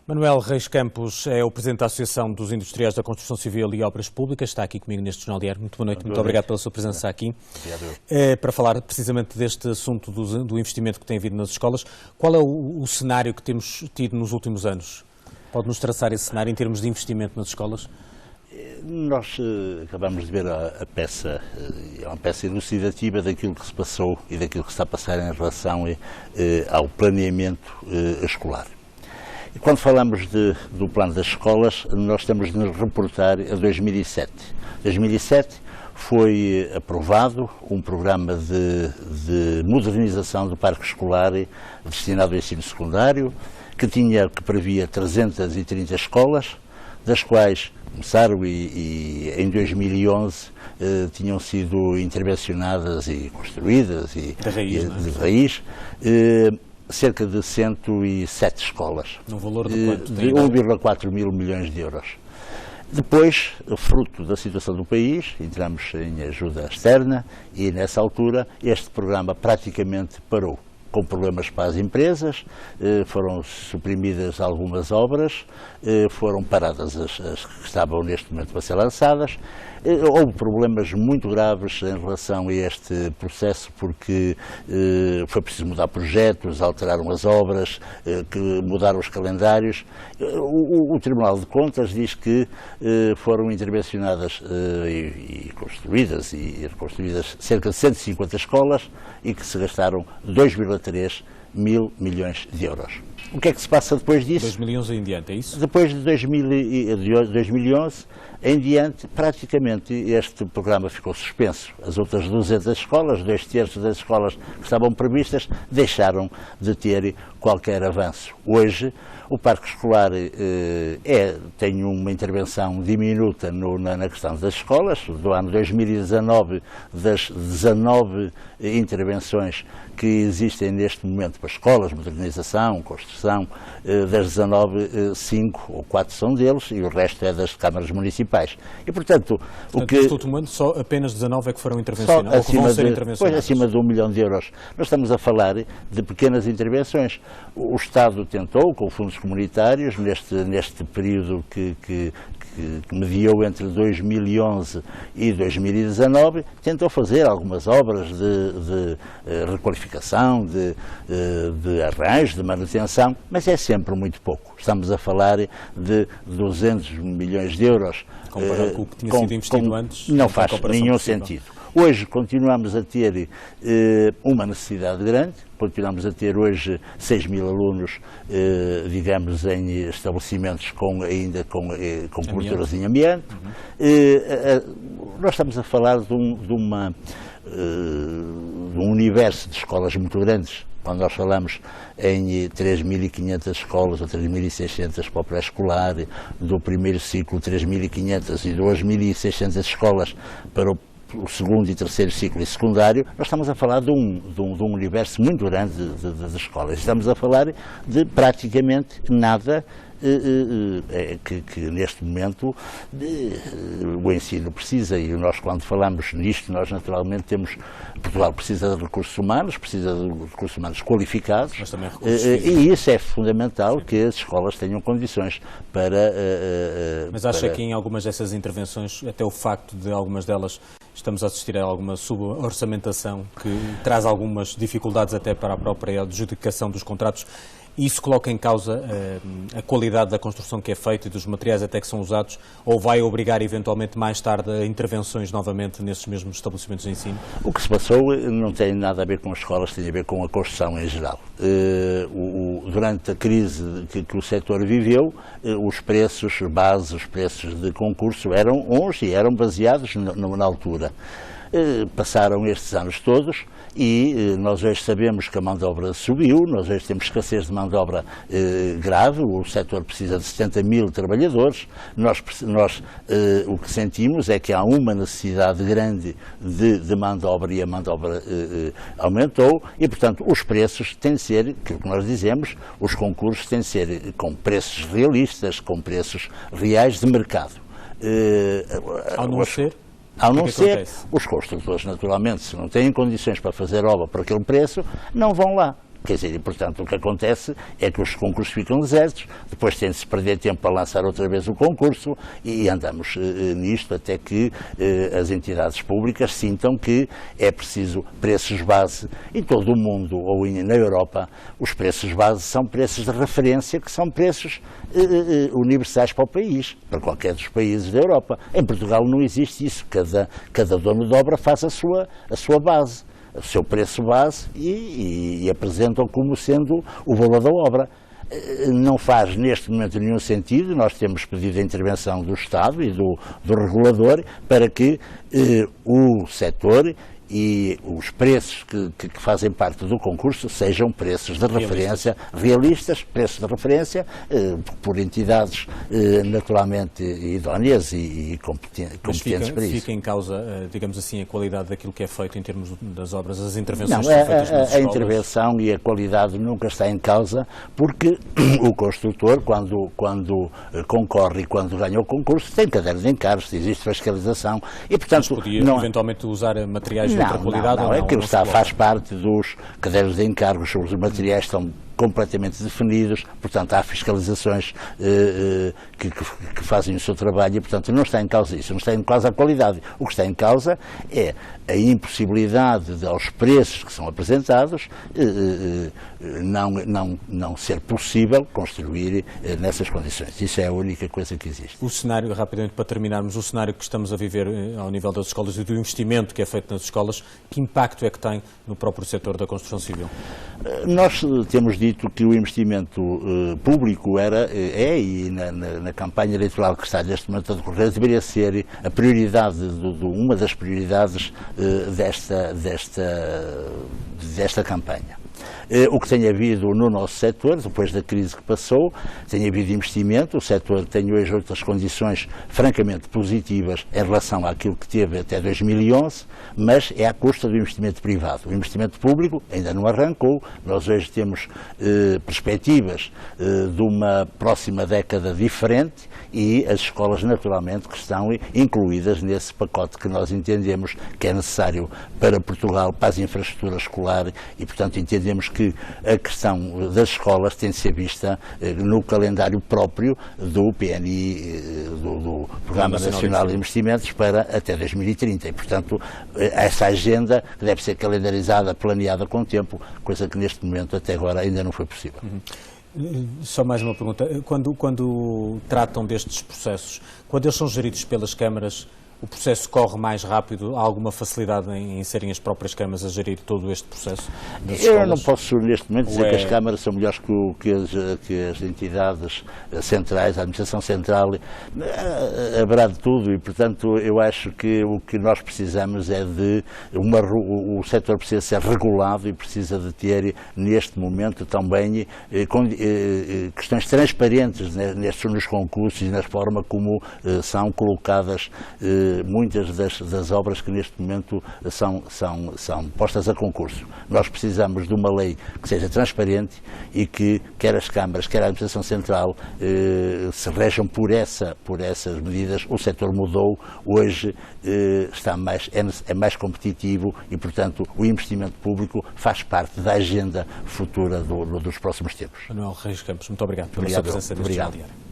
Manuel Reis Campos é o Presidente da Associação dos Industriais da Construção Civil e Obras Públicas, está aqui comigo neste Jornal Diário. Muito boa noite, muito obrigado pela sua presença aqui. Para falar precisamente deste assunto do investimento que tem havido nas escolas, qual é o cenário que temos tido nos últimos anos? Pode-nos traçar esse cenário em termos de investimento nas escolas? Nós acabamos de ver a peça, é uma peça elucidativa daquilo que se passou e daquilo que se está a passar em relação ao planeamento escolar. E quando falamos do plano das escolas, nós temos de nos reportar a 2007. Em 2007 foi aprovado um programa de modernização do parque escolar destinado ao ensino secundário, que previa 330 escolas, das quais começaram e em 2011 tinham sido intervencionadas e construídas de raiz, cerca de 107 escolas. No valor de quanto? De 1,4 mil milhões de euros. Depois, fruto da situação do país, entramos em ajuda externa e nessa altura este programa praticamente parou. Com problemas para as empresas, foram suprimidas algumas obras, foram paradas as que estavam neste momento para ser lançadas. Houve problemas muito graves em relação a este processo, porque foi preciso mudar projetos, alteraram as obras, mudaram os calendários. O Tribunal de Contas diz que foram intervencionadas e construídas e reconstruídas cerca de 150 escolas e que se gastaram 2,3 mil milhões de euros. O que é que se passa depois disso? 2011 em diante, é isso? Depois de 2011 em diante, praticamente este programa ficou suspenso. As outras 200 escolas, 2/3 das escolas que estavam previstas, deixaram de ter qualquer avanço. Hoje, o parque escolar tem uma intervenção diminuta na questão das escolas. Do ano 2019, das 19 intervenções que existem neste momento para escolas, modernização, construção, das 19, 5 ou 4 são deles e o resto é das câmaras municipais. E, portanto, neste último ano, só apenas 19 é que foram intervencionadas, ou que vão ser intervencionadas? Pois, acima de 1 milhão de euros. Nós estamos a falar de pequenas intervenções. O Estado tentou, com fundos comunitários, neste período que mediou entre 2011 e 2019, tentou fazer algumas obras de requalificação, de arranjo, de manutenção, mas é sempre muito pouco. Estamos a falar de 200 milhões de euros. Comparado com o que tinha sido investido antes, não faz nenhum sentido. Hoje continuamos a ter uma necessidade grande, continuamos a ter hoje 6 mil alunos, digamos, em estabelecimentos ainda com coberturas em amianto. Nós estamos a falar de um universo de escolas muito grandes. Quando nós falamos em 3.500 escolas ou 3.600 para o pré-escolar, do primeiro ciclo 3.500 e 2.600 escolas para o segundo e terceiro ciclo e secundário, nós estamos a falar de um universo muito grande de escolas. Estamos a falar de praticamente nada que neste momento o ensino precisa, e nós quando falamos nisto, nós naturalmente Portugal precisa de recursos humanos qualificados, mas também recursos físicos. E isso é fundamental, que as escolas tenham condições para... Mas acha que em algumas dessas intervenções, até o facto de algumas delas estamos a assistir a alguma suborçamentação que traz algumas dificuldades até para a própria adjudicação dos contratos, isso coloca em causa a qualidade da construção que é feita e dos materiais até que são usados, ou vai obrigar eventualmente mais tarde a intervenções novamente nesses mesmos estabelecimentos de ensino? O que se passou não tem nada a ver com as escolas, tem a ver com a construção em geral. Durante a crise que o setor viveu, os preços base, os preços de concurso eram uns e eram baseados na altura. Passaram estes anos todos e nós hoje sabemos que a mão de obra subiu, nós hoje temos escassez de mão de obra grave, o setor precisa de 70 mil trabalhadores, nós o que sentimos é que há uma necessidade grande de mão de obra e a mão de obra aumentou e, portanto, os preços têm de ser, aquilo que nós dizemos, os concursos têm de ser com preços realistas, com preços reais de mercado. Ao não ser, os construtores, naturalmente, se não têm condições para fazer obra por aquele preço, não vão lá. Quer dizer, e portanto o que acontece é que os concursos ficam desertos, depois tem de se perder tempo para lançar outra vez o concurso e andamos nisto até que as entidades públicas sintam que é preciso preços base. Em todo o mundo ou na Europa, os preços base são preços de referência, que são preços universais para o país, para qualquer dos países da Europa. Em Portugal não existe isso, cada dono de obra faz a sua base, o seu preço base e apresentam como sendo o valor da obra. Não faz neste momento nenhum sentido. Nós temos pedido a intervenção do Estado e do regulador para que o setor e os preços que fazem parte do concurso sejam preços de referência realistas, preços de referência por entidades naturalmente idóneas e competentes para isso. Fica em causa, digamos assim, a qualidade daquilo que é feito em termos das obras, as intervenções que são feitas nas escolas? A intervenção e a qualidade nunca está em causa, porque o construtor, quando concorre e quando ganha o concurso, tem cadernos de encargos, existe fiscalização e, portanto... Mas podia eventualmente usar materiais Não, aquilo faz parte dos cadernos de encargos sobre os materiais, estão completamente definidos, portanto há fiscalizações que fazem o seu trabalho e, portanto, não está em causa isso, não está em causa a qualidade. O que está em causa é a impossibilidade aos preços que são apresentados não ser possível construir nessas condições. Isso é a única coisa que existe. O cenário, rapidamente para terminarmos, o cenário que estamos a viver ao nível das escolas e do investimento que é feito nas escolas, que impacto é que tem no próprio setor da construção civil? Nós temos dito que o investimento público e na campanha eleitoral que está neste momento a decorrer, deveria ser a prioridade, uma das prioridades desta campanha. O que tem havido no nosso setor, depois da crise que passou, tem havido investimento, o setor tem hoje outras condições francamente positivas em relação àquilo que teve até 2011, mas é à custa do investimento privado. O investimento público ainda não arrancou, nós hoje temos perspectivas de uma próxima década diferente e as escolas naturalmente que estão incluídas nesse pacote que nós entendemos que é necessário para Portugal, para as infraestruturas escolares e, portanto, entendemos que a questão das escolas tem de ser vista no calendário próprio do PNI, do Programa Nacional de Investimentos, para até 2030 e, portanto, essa agenda deve ser calendarizada, planeada com tempo, coisa que neste momento até agora ainda não foi possível. Só mais uma pergunta. Quando tratam destes processos, quando eles são geridos pelas câmaras, o processo corre mais rápido? Há alguma facilidade em serem as próprias câmaras a gerir todo este processo? Eu não posso neste momento dizer que as câmaras são melhores que as entidades centrais, a administração central. Haverá de tudo e, portanto, eu acho que o que nós precisamos é o setor precisa ser regulado e precisa de ter neste momento também questões transparentes nos concursos e na forma como são colocadas muitas das obras que neste momento são postas a concurso. Nós precisamos de uma lei que seja transparente e que quer as câmaras, quer a administração central se rejam por essas medidas. O setor mudou, hoje é mais competitivo e, portanto, o investimento público faz parte da agenda futura dos próximos tempos. Manuel Reis Campos, muito obrigado pela sua presença neste Jornal Diário.